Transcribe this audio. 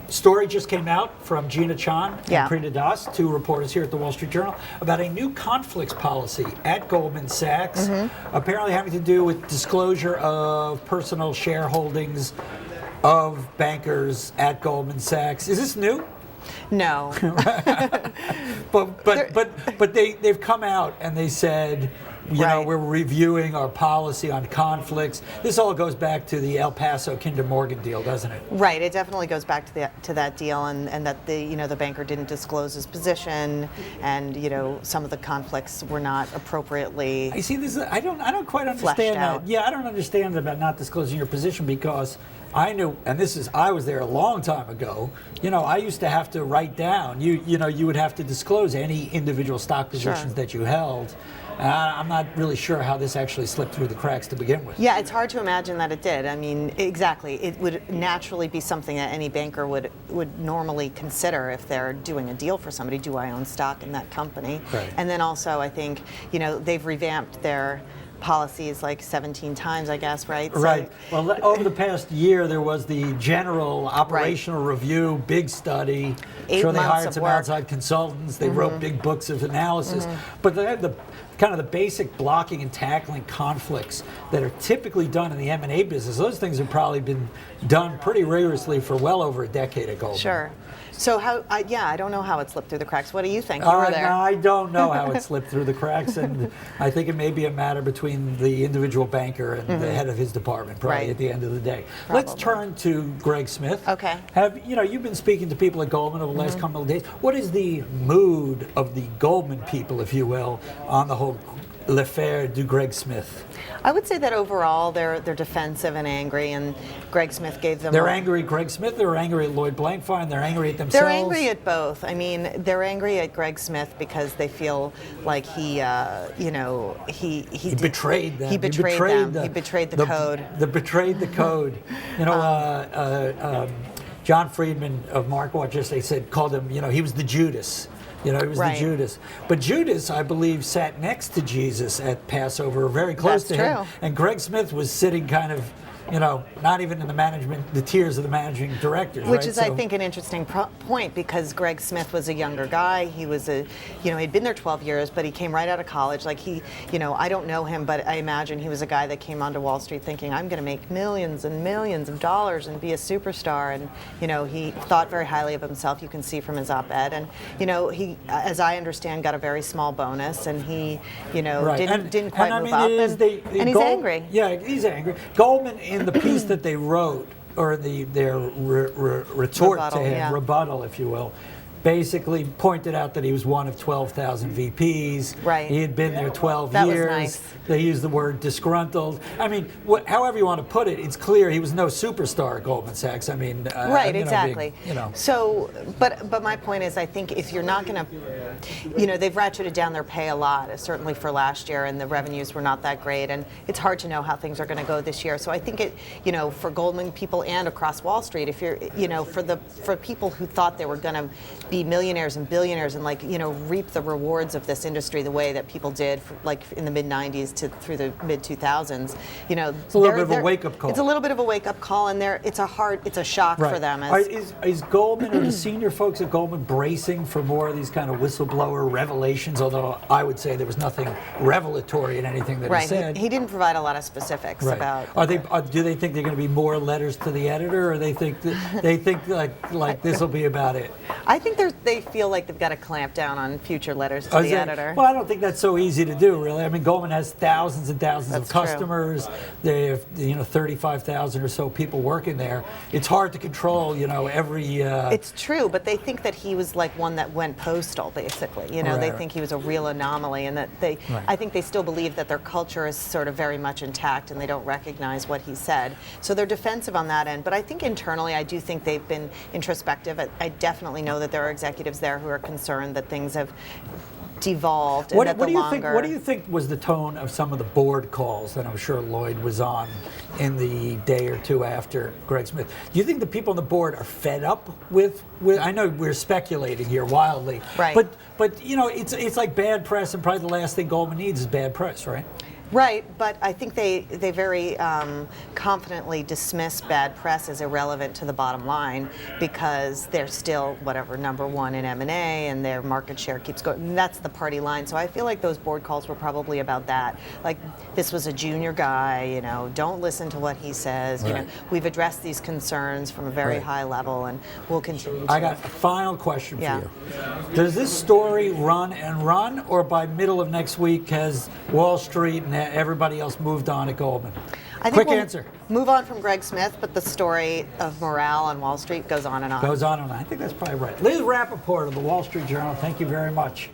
Story just came out from Gina Chan and Yeah. Preeta Das, two reporters here at the Wall Street Journal, about a new conflicts policy at Goldman Sachs, apparently having to do with disclosure of personal shareholdings of bankers at Goldman Sachs. Is this new? No. But they've come out and they said, you know, Right. we're reviewing our policy on conflicts. This all goes back to the El Paso Kinder Morgan deal, doesn't it? Right. It definitely goes back to that deal, and that the banker didn't disclose his position, and some of the conflicts were not appropriately. I see this. I don't quite Fleshed understand that. out. Yeah, I don't understand about not disclosing your position, because I knew, and I was there a long time ago. I used to have to write down. You would have to disclose any individual stock positions Sure. that you held. I'm not really sure how this actually slipped through the cracks to begin with. Yeah, it's hard to imagine that it did. I mean, exactly. It would naturally be something that any banker would normally consider if they're doing a deal for somebody. Do I own stock in that company? Right. And then also, I think, they've revamped their policies like 17 times, I guess, right? Right. Well, over the past year, there was the general operational review, big study. 8 Sure, they months hired of some work. outside consultants. They wrote big books of analysis. But they had the kind of the basic blocking and tackling conflicts that are typically done in the M&A business. Those things have probably been done pretty rigorously for well over a decade ago. Sure. So I don't know how it slipped through the cracks. What do you think? You were there. No, I don't know how it slipped through the cracks, and I think it may be a matter between the individual banker and the head of his department, probably Right. at the end of the day. Probably. Let's turn to Greg Smith. Okay. You've been speaking to people at Goldman over the last couple of days. What is the mood of the Goldman people, if you will, on the whole l'affaire du Greg Smith? I would say that overall they're defensive and angry, and Greg Smith gave them. They're angry at Greg Smith. They're angry at Lloyd Blankfein. They're angry at themselves. They're angry at both. I mean, they're angry at Greg Smith because they feel like he betrayed them. He betrayed them. He betrayed the code. Betrayed the code. John Friedman of MarkWatch yesterday called him, he was the Judas. He was Right. the Judas. But Judas, I believe, sat next to Jesus at Passover, very close That's to him. true. And Greg Smith was sitting kind of, not even in the tiers of the managing directors. Which right? is, I think, an interesting point, because Greg Smith was a younger guy. He was he'd been there 12 years, but he came right out of college. Like I don't know him, but I imagine he was a guy that came onto Wall Street thinking, I'm going to make millions and millions of dollars and be a superstar. And, he thought very highly of himself. You can see from his op-ed. And, he, as I understand, got a very small bonus, and he, Right. didn't quite move up. And he's angry. Yeah, he's angry. Goldman, in the piece that they wrote, or their retort Rebuttal, to him, yeah. rebuttal, if you will, basically pointed out that he was one of 12,000 VPs. Right. He had been there 12 That was years. nice. They used the word disgruntled. I mean, however you want to put it, it's clear he was no superstar at Goldman Sachs. I mean, Right, exactly. being. So, but my point is, I think if you're not going to, they've ratcheted down their pay a lot, certainly for last year, and the revenues were not that great, and it's hard to know how things are going to go this year. So I think for Goldman people and across Wall Street, if you're, for people who thought they were going to be millionaires and billionaires and reap the rewards of this industry the way that people did in the mid 90s through the mid 2000s, it's a little bit of a wake-up call. It's a little bit of a wake-up call, and it's a shock Right. for them. Is Goldman or the senior folks at Goldman bracing for more of these kind of whistleblower revelations? Although I would say there was nothing revelatory in anything that he said. He didn't provide a lot of specifics about. Do they think they're going to be more letters to the editor, or they think like this will be about it? I think they feel like they've got to clamp down on future letters to the editor. Well, I don't think that's so easy to do, really. I mean, Goldman has thousands and thousands of customers. They have 35,000 or so people working there. It's hard to control, every. It's true, but they think that he was like one that went postal, basically. They think he was a real anomaly, and that I think they still believe that their culture is sort of very much intact, and they don't recognize what he said. So they're defensive on that end. But I think internally, I do think they've been introspective. I definitely know that there are executives there who are concerned that things have devolved. What do you think was the tone of some of the board calls that I'm sure Lloyd was on in the day or two after Greg Smith? Do you think the people on the board are fed up with I know we're speculating here wildly, right? But it's like bad press, and probably the last thing Goldman needs is bad press, right? Right, but I think they very confidently dismiss bad press as irrelevant to the bottom line because they're still whatever #1 in M&A and their market share keeps going. And that's the party line. So I feel like those board calls were probably about that. Like, this was a junior guy, you know, don't listen to what he says. You know, we've addressed these concerns from a very high level, and we'll continue to. I got a final question for Yeah. you. Does this story run and run, or by middle of next week has Wall Street and everybody else moved on at Goldman? I think Quick we'll answer. move on from Greg Smith, but the story of morale on Wall Street goes on and on. Goes on and on. I think that's probably right. Liz Rappaport of the Wall Street Journal, thank you very much.